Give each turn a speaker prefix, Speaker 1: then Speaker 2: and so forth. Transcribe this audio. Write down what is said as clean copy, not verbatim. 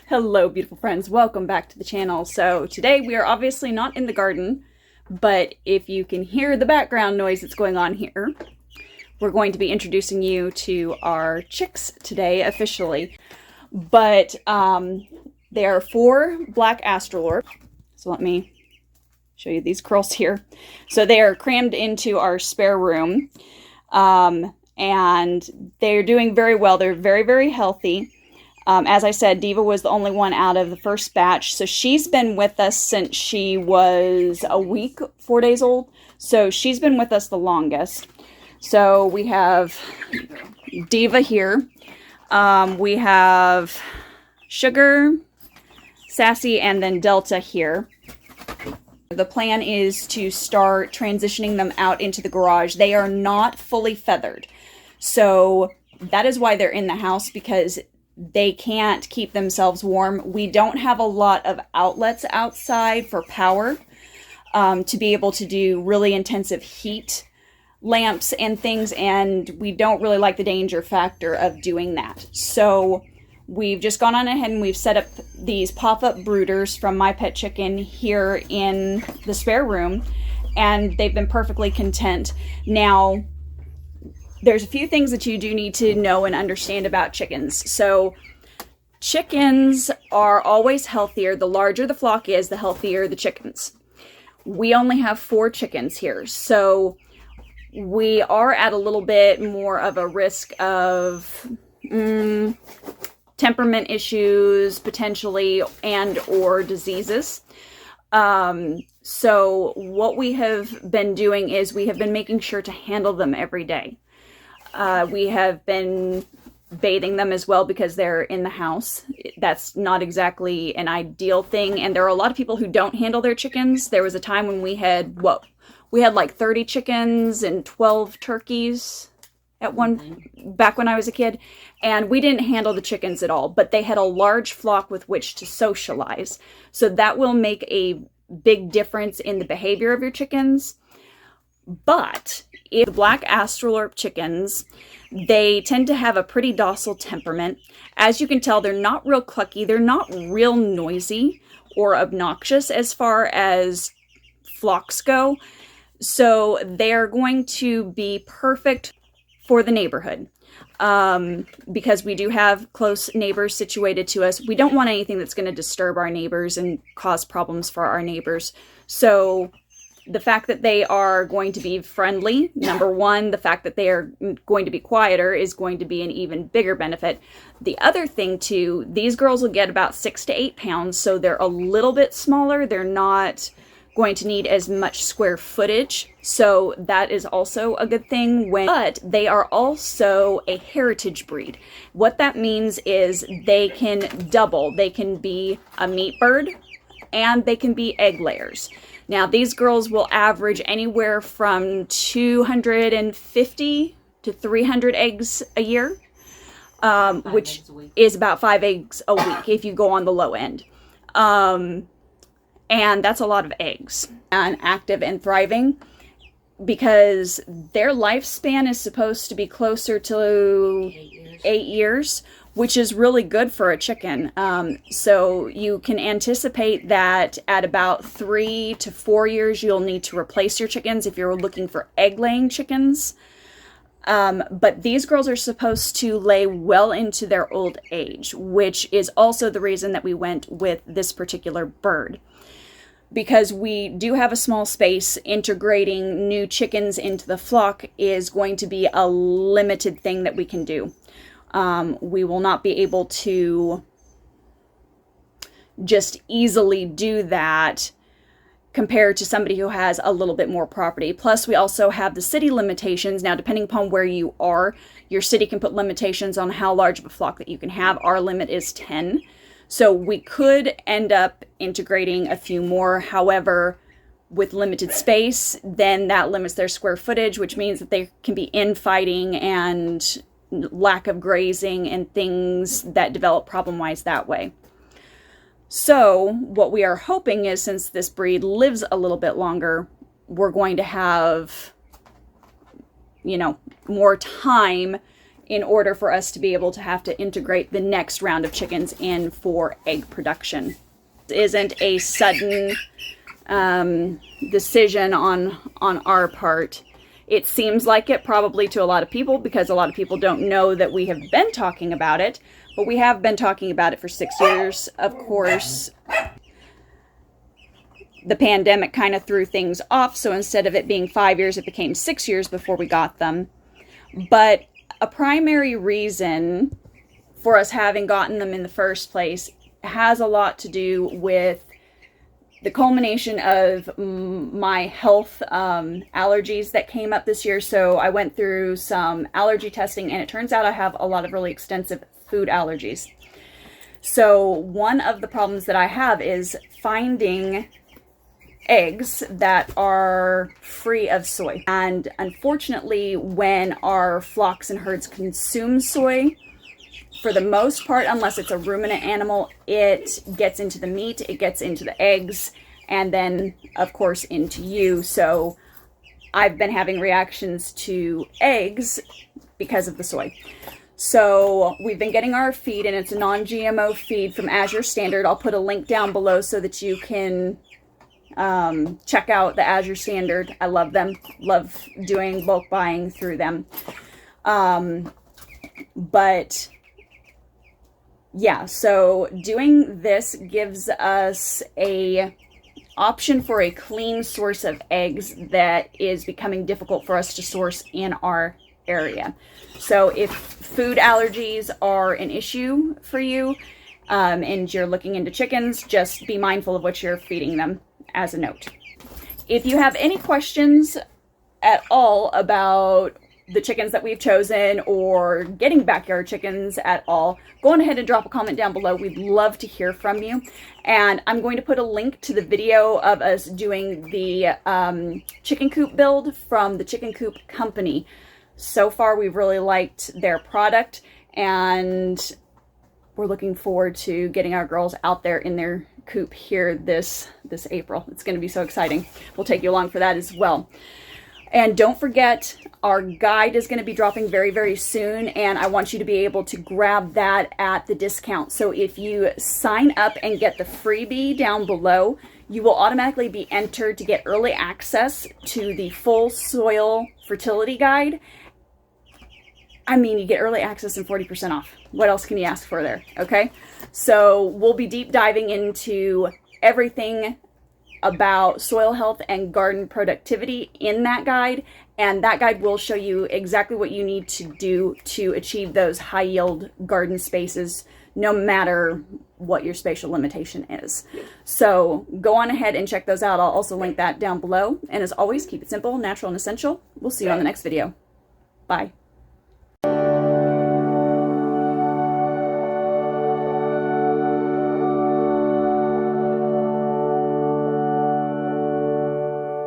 Speaker 1: Hello, beautiful friends. Welcome back to the channel. So today we are obviously not in the garden, but if you can hear the background noise that's going on here, we're going to be introducing you to our chicks today officially. But they are 4 Black Australorp. So let me show you these curls here. So they are crammed into our spare room, and they're doing very well. They're very, very healthy. As I said, Diva was the only one out of the first batch. So she's been with us since she was a week, 4 days old. So she's been with us the longest. So we have Diva here. We have Sugar, Sassy, and then Delta here. The plan is to start transitioning them out into the garage. They are not fully feathered. So that is why they're in the house, because they can't keep themselves warm. We don't have a lot of outlets outside for power to be able to do really intensive heat lamps and things, and we don't really like the danger factor of doing that. So we've just gone on ahead and we've set up these pop-up brooders from My Pet Chicken here in the spare room, and they've been perfectly content. Now, there's a few things that you do need to know and understand about chickens. So chickens are always healthier. The larger the flock is, the healthier the chickens. We only have 4 chickens here. So we are at a little bit more of a risk of temperament issues, potentially, and or diseases. So what we have been doing is we have been making sure to handle them every day. We have been bathing them as well because they're in the house. That's not exactly an ideal thing, and there are a lot of people who don't handle their chickens. There was a time when we had, we had like 30 chickens and 12 turkeys at back when I was a kid, and we didn't handle the chickens at all, but they had a large flock with which to socialize. So that will make a big difference in the behavior of your chickens. But if the Black Australorp chickens, they tend to have a pretty docile temperament. As you can tell, they're not real clucky. They're not real noisy or obnoxious as far as flocks go. So they're going to be perfect for the neighborhood. Because we do have close neighbors situated to us. We don't want anything that's going to disturb our neighbors and cause problems for our neighbors. So the fact that they are going to be friendly, number one, the fact that they are going to be quieter is going to be an even bigger benefit. The other thing too, these girls will get about 6 to 8 pounds, so they're a little bit smaller. They're not going to need as much square footage, so that is also a good thing. But they are also a heritage breed. What that means is they can double. They can be a meat bird and they can be egg layers. Now, these girls will average anywhere from 250 to 300 eggs a year, which is about 5 eggs a week if you go on the low end. And that's a lot of eggs. And active and thriving, because their lifespan is supposed to be closer to 8 years, which is really good for a chicken. So you can anticipate that at about 3 to 4 years, you'll need to replace your chickens if you're looking for egg-laying chickens. But these girls are supposed to lay well into their old age, which is also the reason that we went with this particular bird. Because we do have a small space, integrating new chickens into the flock is going to be a limited thing that we can do. We will not be able to just easily do that compared to somebody who has a little bit more property. Plus, we also have the city limitations. Now, depending upon where you are, your city can put limitations on how large of a flock that you can have. Our limit is 10. So we could end up integrating a few more. However, with limited space, then that limits their square footage, which means that they can be infighting and lack of grazing and things that develop problem-wise that way. So what we are hoping is, since this breed lives a little bit longer, we're going to have, more time in order for us to be able to have to integrate the next round of chickens in for egg production. It isn't a sudden decision on our part. It seems like it probably to a lot of people, because a lot of people don't know that we have been talking about it, but we have been talking about it for 6 years. Of course, the pandemic kind of threw things off, so instead of it being 5 years, it became 6 years before we got them. But a primary reason for us having gotten them in the first place has a lot to do with the culmination of my health allergies that came up this year. So I went through some allergy testing, and it turns out I have a lot of really extensive food allergies. So one of the problems that I have is finding eggs that are free of soy. And unfortunately, when our flocks and herds consume soy, for the most part, unless it's a ruminant animal, it gets into the meat, it gets into the eggs, and then, of course, into you. So I've been having reactions to eggs because of the soy. So we've been getting our feed, and it's a non-GMO feed from Azure Standard. I'll put a link down below so that you can check out the Azure Standard. I love them. Love doing bulk buying through them. But yeah, so doing this gives us a option for a clean source of eggs that is becoming difficult for us to source in our area. So if food allergies are an issue for you, and you're looking into chickens, just be mindful of what you're feeding them, as a note. If you have any questions at all about the chickens that we've chosen, or getting backyard chickens at all, go on ahead and drop a comment down below. We'd love to hear from you. And I'm going to put a link to the video of us doing the chicken coop build from the Chicken Coop Company. So far, we've really liked their product, and we're looking forward to getting our girls out there in their coop here this April. It's going to be so exciting. We'll take you along for that as well. And don't forget, our guide is going to be dropping very, very soon, and I want you to be able to grab that at the discount. So if you sign up and get the freebie down below, you will automatically be entered to get early access to the full soil fertility guide. I mean, you get early access and 40% off. What else can you ask for there? Okay. So we'll be deep diving into everything about soil health and garden productivity in that guide. And that guide will show you exactly what you need to do to achieve those high yield garden spaces, no matter what your spatial limitation is. So go on ahead and check those out. I'll also link that down below. And as always, keep it simple, natural, and essential. We'll see you on the next video. Bye.